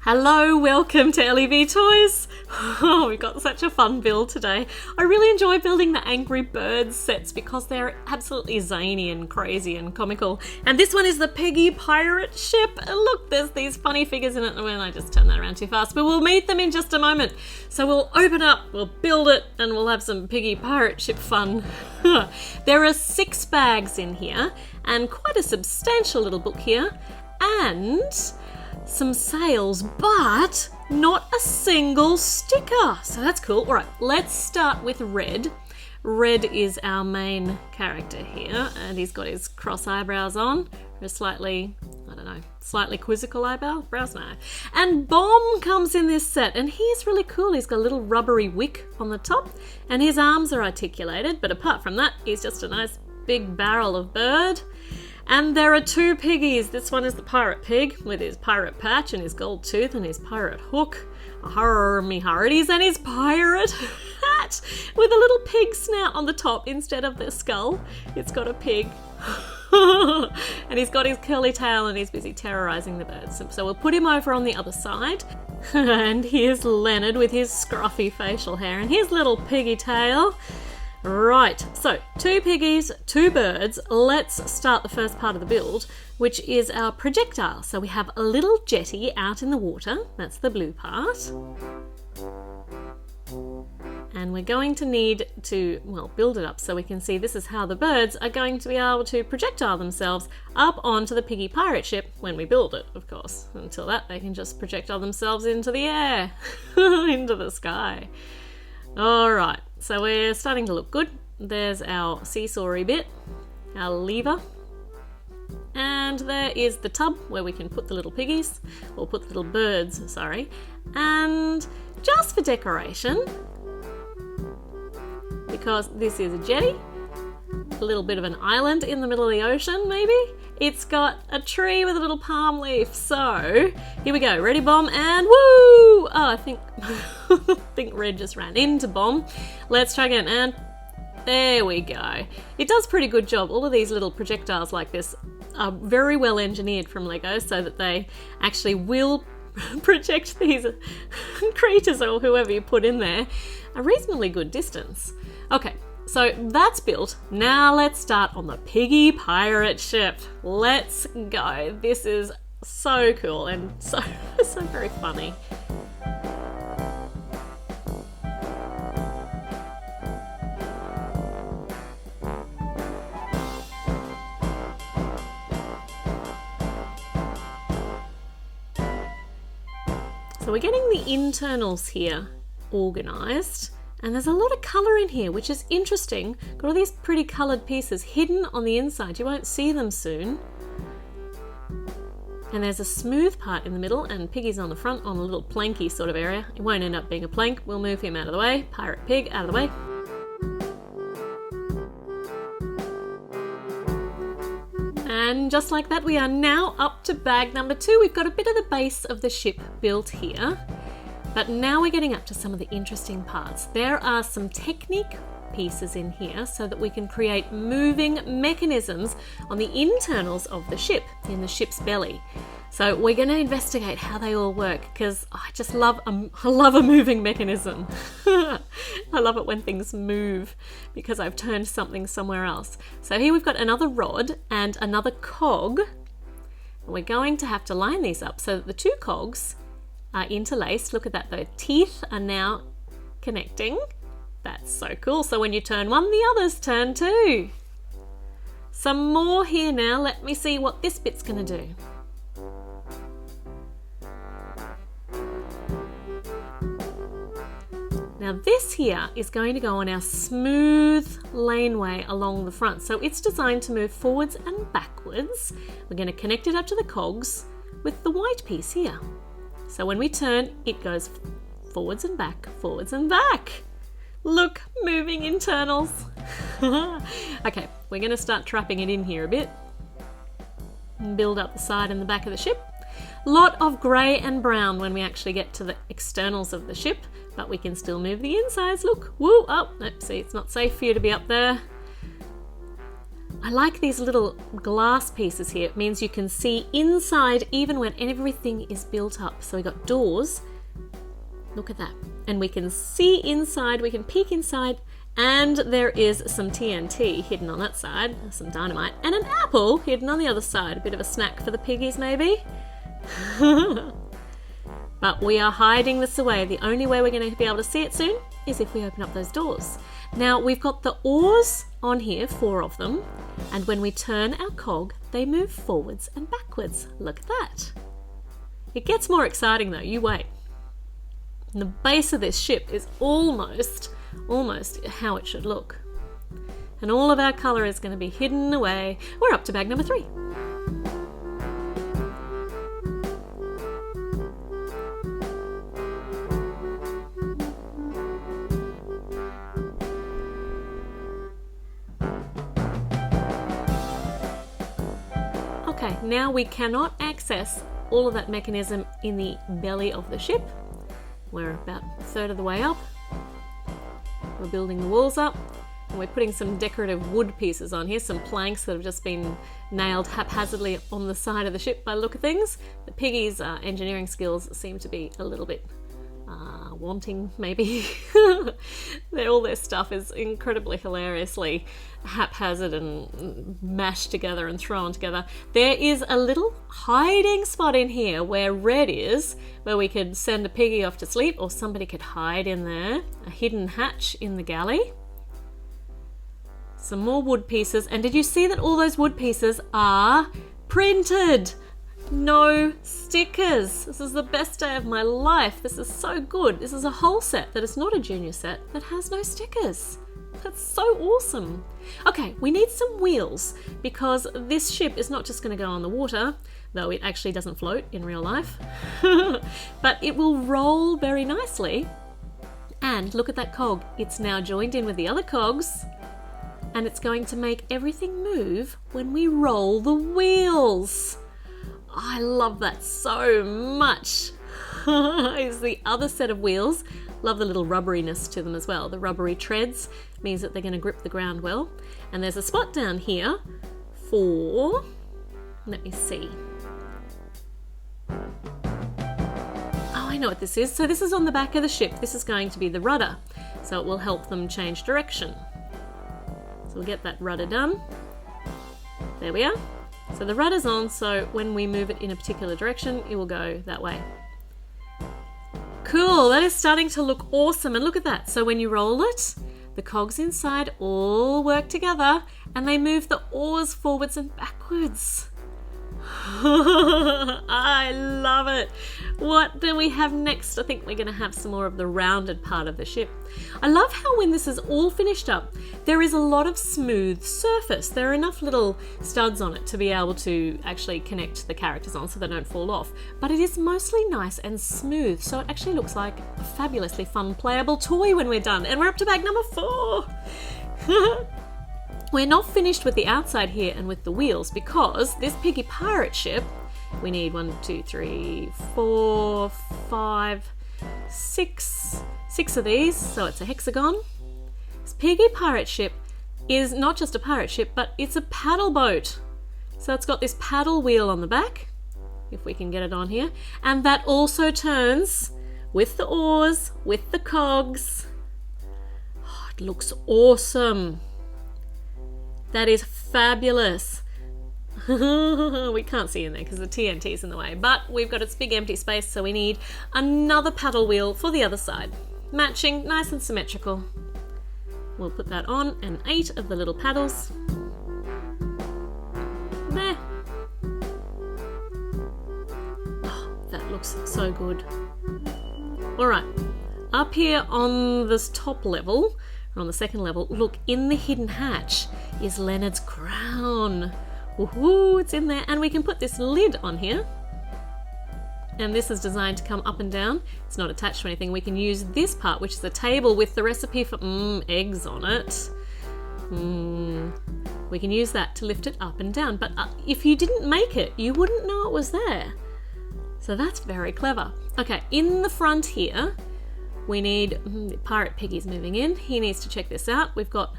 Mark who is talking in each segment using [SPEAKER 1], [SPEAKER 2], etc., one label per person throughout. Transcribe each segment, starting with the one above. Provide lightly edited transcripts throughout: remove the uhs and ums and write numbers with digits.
[SPEAKER 1] Hello, welcome to LEV Toys. Oh, we've got such a fun build today. I really enjoy building the Angry Birds sets because they're absolutely zany and crazy and comical. And this one is the Piggy Pirate Ship. And look, there's these funny figures in it. Well, I just turned that around too fast, but we'll meet them in just a moment. So we'll open up, we'll build it, and we'll have some Piggy Pirate Ship fun. There are 6 bags in here and quite a substantial little book here. And some sails, but not a single sticker. So that's cool. All right, let's start with Red. Red is our main character here, and he's got his cross eyebrows on, or slightly, I don't know, slightly quizzical eyebrows, no. And Bomb comes in this set, and he's really cool. He's got a little rubbery wick on the top, and his arms are articulated, but apart from that, he's just a nice big barrel of bird. And there are 2 piggies. This one is the pirate pig with his pirate patch and his gold tooth and his pirate hook. Me hearties, and his pirate hat with a little pig snout on the top instead of the skull. It's got a pig. And he's got his curly tail and he's busy terrorizing the birds. So we'll put him over on the other side. And here's Leonard with his scruffy facial hair and his little piggy tail. Right, so 2 piggies, 2 birds. Let's start the first part of the build, which is our projectile. So we have a little jetty out in the water. That's the blue part. And we're going to need to, well, build it up so we can see this is how the birds are going to be able to projectile themselves up onto the Piggy Pirate Ship when we build it, of course. Until that, they can just projectile themselves into the air, into the sky. All right, so we're starting to look good. There's our seesaw-y bit, our lever, and there is the tub where we can put the little piggies, or put the little birds, sorry. And just for decoration, because this is a jetty, a little bit of an island in the middle of the ocean maybe, it's got a tree with a little palm leaf. So here we go, ready Bomb, and woo! Oh, I think Red just ran into Bomb. Let's try again, and there we go. It does a pretty good job. All of these little projectiles like this are very well engineered from Lego so that they actually will project these creatures or whoever you put in there a reasonably good distance. Okay, so that's built. Now let's start on the Piggy Pirate Ship. Let's go. This is so cool and so very funny. So we're getting the internals here organised, and there's a lot of colour in here, which is interesting. Got all these pretty coloured pieces hidden on the inside. You won't see them soon. And there's a smooth part in the middle, and Piggy's on the front on a little planky sort of area. It won't end up being a plank. We'll move him out of the way. Pirate Pig out of the way. And just like that, we are now up to bag number 2. We've got a bit of the base of the ship built here, but now we're getting up to some of the interesting parts. There are some Technique pieces in here so that we can create moving mechanisms on the internals of the ship, in the ship's belly. So we're going to investigate how they all work because I just love a moving mechanism. I love it when things move because I've turned something somewhere else. So here we've got another rod and another cog. We're going to have to line these up so that the 2 cogs are interlaced. Look at that, the teeth are now connecting. That's so cool. So when you turn one, the others turn too. Some more here now. Let me see what this bit's going to do. Now this here is going to go on our smooth laneway along the front. So it's designed to move forwards and backwards. We're going to connect it up to the cogs with the white piece here. So when we turn, it goes forwards and back, forwards and back. Look, moving internals. Okay, we're going to start trapping it in here a bit. And build up the side and the back of the ship. Lot of grey and brown when we actually get to the externals of the ship, but we can still move the insides. Look, woo, oh, nope, see, it's not safe for you to be up there. I like these little glass pieces here. It means you can see inside even when everything is built up. So we got doors. Look at that. And we can see inside, we can peek inside, and there is some TNT hidden on that side, some dynamite, and an apple hidden on the other side. A bit of a snack for the piggies maybe. But we are hiding this away. The only way we're going to be able to see it soon is if we open up those doors. Now we've got the oars on here, 4 of them, and when we turn our cog, they move forwards and backwards. Look at that. It gets more exciting though, you wait. And the base of this ship is almost how it should look. And all of our colour is going to be hidden away. We're up to bag number 3. Okay, now we cannot access all of that mechanism in the belly of the ship. We're about a third of the way up. We're building the walls up, and we're putting some decorative wood pieces on here, some planks that have just been nailed haphazardly on the side of the ship by the look of things. The piggies' engineering skills seem to be a little bit wanting, maybe. All their stuff is incredibly hilariously haphazard and mashed together and thrown together. There is a little hiding spot in here where red is, where we could send a piggy off to sleep, or somebody could hide in there. A hidden hatch in the galley. Some more wood pieces, and did you see that all those wood pieces are printed? No stickers. This is the best day of my life. This is so good. This is a whole set that is not a junior set that has no stickers. That's so awesome. Okay, we need some wheels because this ship is not just going to go on the water, though it actually doesn't float in real life, but it will roll very nicely. And look at that cog. It's now joined in with the other cogs, and it's going to make everything move when we roll the wheels. I love that so much. Is the other set of wheels. Love the little rubberiness to them as well. The rubbery treads means that they're going to grip the ground well. And there's a spot down here for, let me see. Oh, I know what this is. So this is on the back of the ship. This is going to be the rudder. So it will help them change direction. So we'll get that rudder done. There we are. So the rudder's on, so when we move it in a particular direction, it will go that way. Cool, that is starting to look awesome, and look at that. So when you roll it, the cogs inside all work together, and they move the oars forwards and backwards. I love it. What do we have next? I think we're going to have some more of the rounded part of the ship. I love how when this is all finished up, there is a lot of smooth surface. There are enough little studs on it to be able to actually connect the characters on so they don't fall off. But it is mostly nice and smooth, so it actually looks like a fabulously fun playable toy when we're done. And we're up to bag number 4. We're not finished with the outside here and with the wheels because this Piggy Pirate Ship, we need 1, 2, 3, 4, 5, 6 of these, so it's a hexagon. This Piggy Pirate Ship is not just a pirate ship, but it's a paddle boat. So it's got this paddle wheel on the back, if we can get it on here, and that also turns with the oars, with the cogs. Oh, it looks awesome. That is fabulous. We can't see in there because the TNT is in the way, but we've got its big empty space, so we need another paddle wheel for the other side. Matching, nice and symmetrical. We'll put that on, and 8 of the little paddles. There. Oh, that looks so good. All right, up here on this top level, on the second level, look, in the hidden hatch is Leonard's crown. Woohoo, it's in there, and we can put this lid on here, and this is designed to come up and down. It's not attached to anything. We can use this part, which is a table with the recipe for eggs on it. We can use that to lift it up and down, but if you didn't make it, you wouldn't know it was there. So that's very clever. Okay, in the front here, we need Pirate Piggy's moving in. He needs to check this out. We've got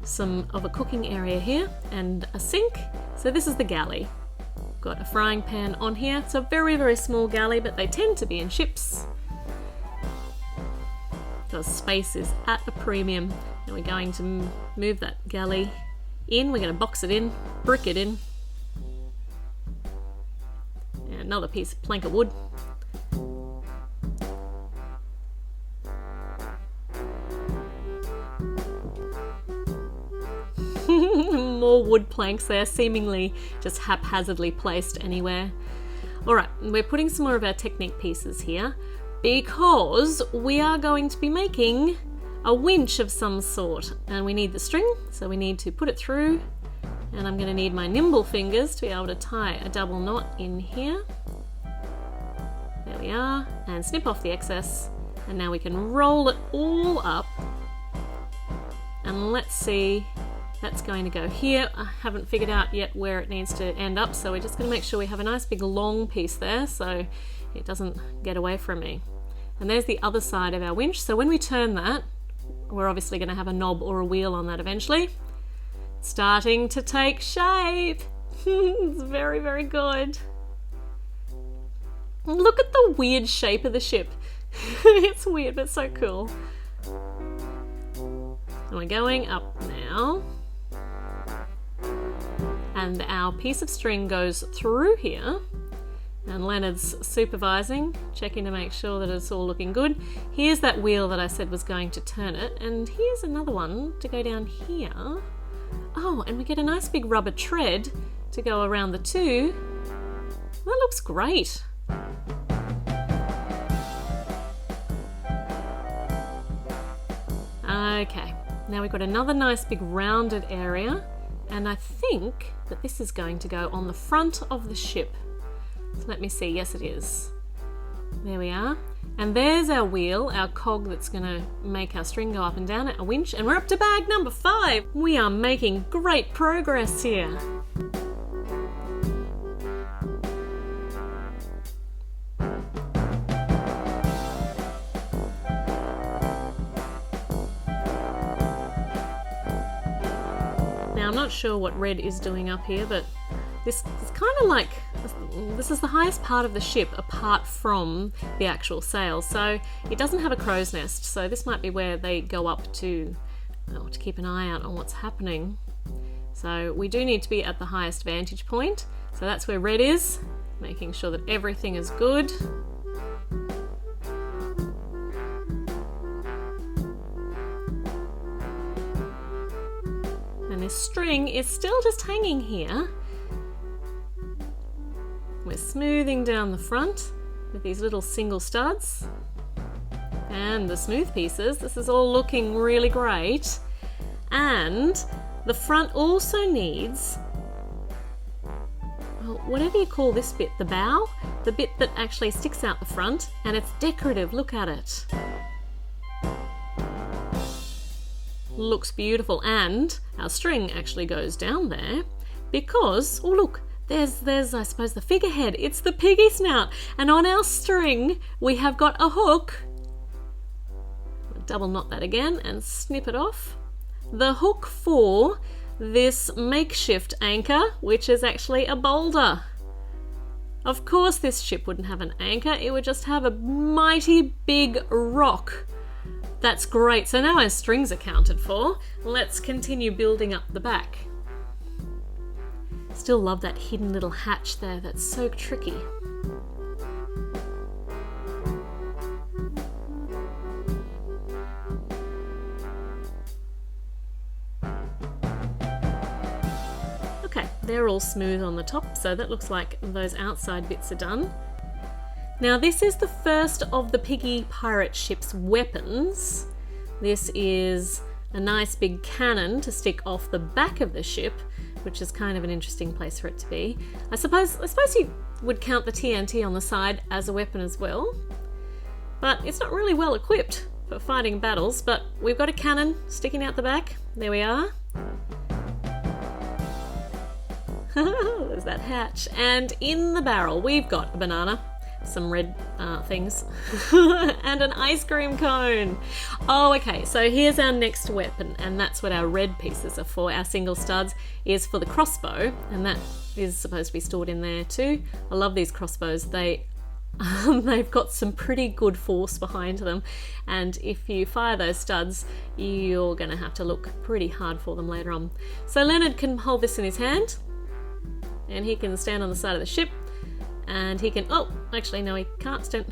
[SPEAKER 1] some of a cooking area here and a sink. So this is the galley. Got a frying pan on here. It's a very, very small galley, but they tend to be in ships. So space is at a premium. Now we're going to move that galley in. We're going to box it in, brick it in. And another piece of plank of wood. More wood planks there, seemingly just haphazardly placed anywhere. Alright, we're putting some more of our Technique pieces here because we are going to be making a winch of some sort, and we need the string, so we need to put it through, and I'm going to need my nimble fingers to be able to tie a double knot in here. There we are, and snip off the excess, and now we can roll it all up, and let's see. That's going to go here. I haven't figured out yet where it needs to end up, so we're just going to make sure we have a nice big long piece there so it doesn't get away from me. And there's the other side of our winch, so when we turn that, we're obviously going to have a knob or a wheel on that eventually. Starting to take shape. It's very, very good. Look at the weird shape of the ship. It's weird, but so cool. And we're going up now. And our piece of string goes through here, and Leonard's supervising, checking to make sure that it's all looking good. Here's that wheel that I said was going to turn it, and here's another one to go down here. Oh, and we get a nice big rubber tread to go around the two. That looks great. Okay, now we've got another nice big rounded area, and I think that this is going to go on the front of the ship. So let me see, yes it is. There we are. And there's our wheel, our cog that's going to make our string go up and down, a winch, and we're up to bag number 5. We are making great progress here. Now I'm not sure what Red is doing up here, but this is kind of like, this is the highest part of the ship apart from the actual sail, so it doesn't have a crow's nest, so this might be where they go up to keep an eye out on what's happening. So we do need to be at the highest vantage point, so that's where Red is, making sure that everything is good. And this string is still just hanging here. We're smoothing down the front with these little single studs and the smooth pieces. This is all looking really great. And the front also needs, well, whatever you call this bit, the bow, the bit that actually sticks out the front, and it's decorative. Look at it. Looks beautiful, and our string actually goes down there because, oh look, there's I suppose the figurehead. It's the piggy snout, and on our string we have got a hook. Double knot that again and snip it off. The hook for this makeshift anchor, which is actually a boulder. Of course this ship wouldn't have an anchor, it would just have a mighty big rock. That's great, so now our string's accounted for. Let's continue building up the back. Still love that hidden little hatch there, that's so tricky. Okay, they're all smooth on the top, so that looks like those outside bits are done. Now this is the first of the Piggy Pirate Ship's weapons. This is a nice big cannon to stick off the back of the ship, which is kind of an interesting place for it to be. I suppose you would count the TNT on the side as a weapon as well, but it's not really well equipped for fighting battles, but we've got a cannon sticking out the back. There we are. There's that hatch. And in the barrel we've got a banana. some red things. And an ice cream cone. Oh, okay, so here's our next weapon, and that's what our red pieces are for. Our single studs is for the crossbow, and that is supposed to be stored in there too. I love these crossbows. They've got some pretty good force behind them, and if you fire those studs, you're going to have to look pretty hard for them later on. So Leonard can hold this in his hand, and he can stand on the side of the ship, and he can, oh, actually no, he can't stand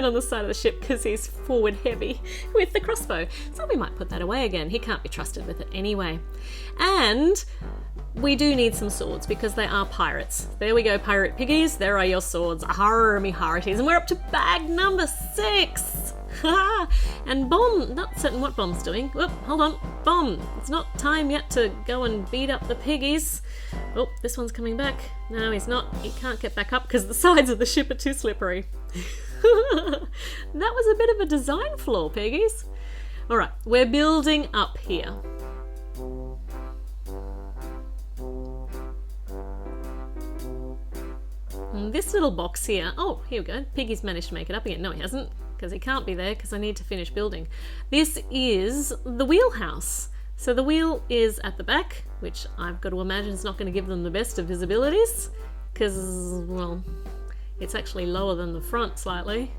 [SPEAKER 1] on the side of the ship because he's forward heavy with the crossbow. So we might put that away again. He can't be trusted with it anyway. And we do need some swords because they are pirates. There we go, pirate piggies. There are your swords. Arr, me hearties. And we're up to bag number 6. And Bomb, not certain what Bomb's doing. Whoop, hold on. Bomb, it's not time yet to go and beat up the piggies. Oh, this one's coming back. No, he's not. He can't get back up because the sides of the ship are too slippery. That was a bit of a design flaw, piggies. All right, we're building up here. And this little box here, oh, here we go. Piggy's managed to make it up again. No, he hasn't, because he can't be there because I need to finish building. This is the wheelhouse. So the wheel is at the back, which I've got to imagine is not going to give them the best of visibilities, because, well, it's actually lower than the front slightly.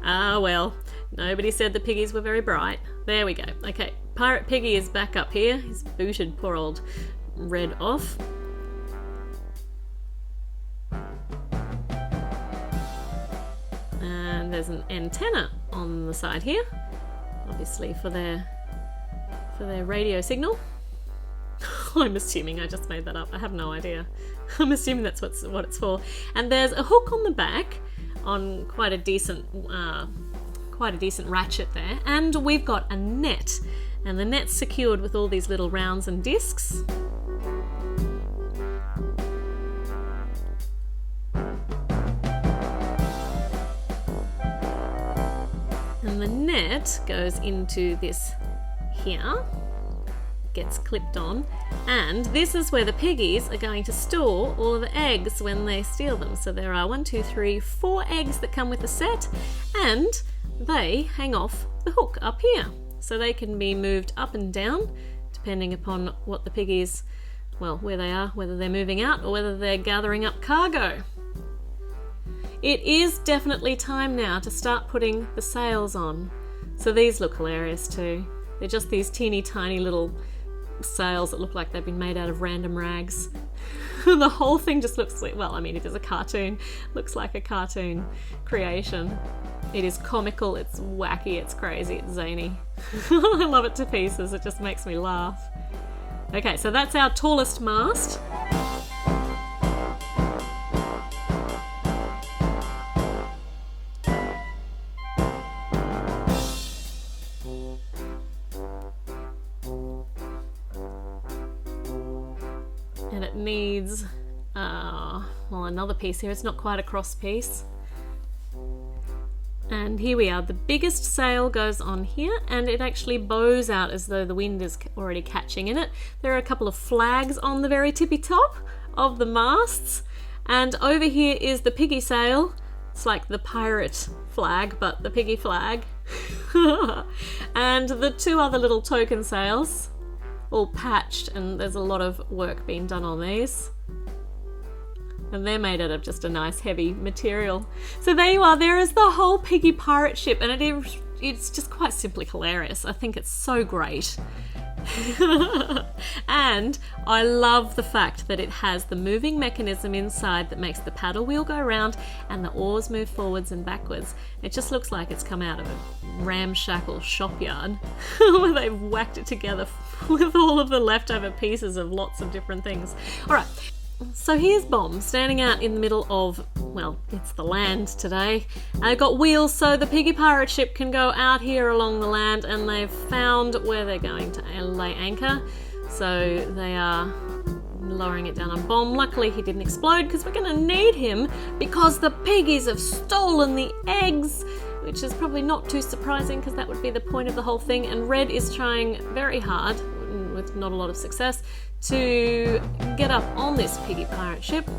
[SPEAKER 1] Ah, well, nobody said the piggies were very bright. There we go. Okay, Pirate Piggy is back up here. He's booted poor old Red off. And there's an antenna on the side here, obviously for their radio signal. I'm assuming I just made that up. I have no idea. I'm assuming that's what it's for. And there's a hook on the back on quite a decent ratchet there. And we've got a net, and the net's secured with all these little rounds and discs. And the net goes into this here, gets clipped on, and this is where the piggies are going to store all of the eggs when they steal them. So there are 1, 2, 3, 4 eggs that come with the set, and they hang off the hook up here. So they can be moved up and down depending upon what the piggies, well, where they are, whether they're moving out or whether they're gathering up cargo. It is definitely time now to start putting the sails on. So these look hilarious too. They're just these teeny tiny little sails that look like they've been made out of random rags. The whole thing just looks like, well, I mean, it is a cartoon. Looks like a cartoon creation. It is comical, it's wacky, it's crazy, it's zany. I love it to pieces, it just makes me laugh. Okay, so that's our tallest mast. And it needs, well, another piece here. It's not quite a cross piece. And here we are. The biggest sail goes on here, and it actually bows out as though the wind is already catching in it. There are a couple of flags on the very tippy top of the masts. And over here is the Piggy Sail. It's like the pirate flag, but the piggy flag. And the 2 other little token sails, all patched, and there's a lot of work being done on these. And they're made out of just a nice heavy material. So there you are, there is the whole Piggy Pirate Ship, and it's just quite simply hilarious. I think it's so great. And I love the fact that it has the moving mechanism inside that makes the paddle wheel go around and the oars move forwards and backwards. It just looks like it's come out of a ramshackle shopyard where they've whacked it together with all of the leftover pieces of lots of different things. All right. So here's Bomb standing out in the middle of, well, it's the land today. I've got wheels so the Piggy Pirate Ship can go out here along the land, and they've found where they're going to lay anchor. So they are lowering it down on Bomb. Luckily he didn't explode because we're going to need him because the piggies have stolen the eggs, which is probably not too surprising because that would be the point of the whole thing. And Red is trying very hard, with not a lot of success, to get up on this Piggy Pirate Ship.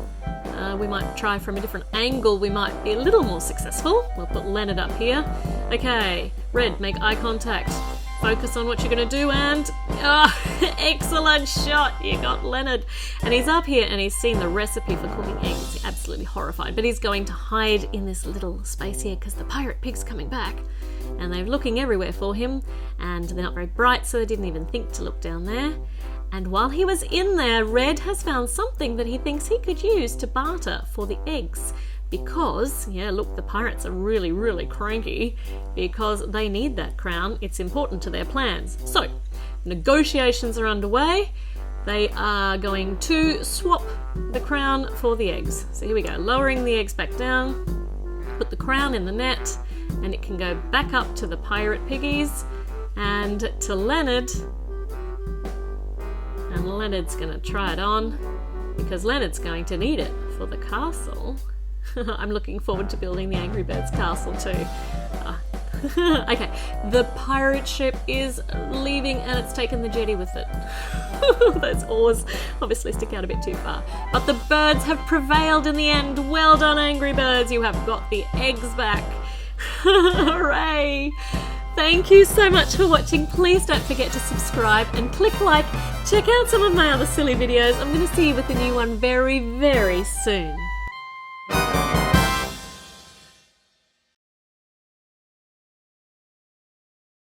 [SPEAKER 1] We might try from a different angle, we might be a little more successful. We'll put Leonard up here. Okay, Red, make eye contact. Focus on what you're going to do and... excellent shot! You got Leonard. And he's up here and he's seen the recipe for cooking eggs. He's absolutely horrified. But he's going to hide in this little space here because the pirate pig's coming back. And they're looking everywhere for him. And they're not very bright, so they didn't even think to look down there. And while he was in there, Red has found something that he thinks he could use to barter for the eggs. Because, yeah, look, the pirates are really, really cranky because they need that crown. It's important to their plans. So, negotiations are underway. They are going to swap the crown for the eggs. So here we go, lowering the eggs back down, put the crown in the net, and it can go back up to the pirate piggies and to Leonard. And Leonard's going to try it on because Leonard's going to need it for the castle. I'm looking forward to building the Angry Birds castle too. Okay, the pirate ship is leaving and it's taken the jetty with it. Those oars obviously stick out a bit too far. But the birds have prevailed in the end. Well done, Angry Birds. You have got the eggs back. Hooray! Thank you so much for watching. Please don't forget to subscribe and click like. Check out some of my other silly videos. I'm going to see you with a new one very, very soon.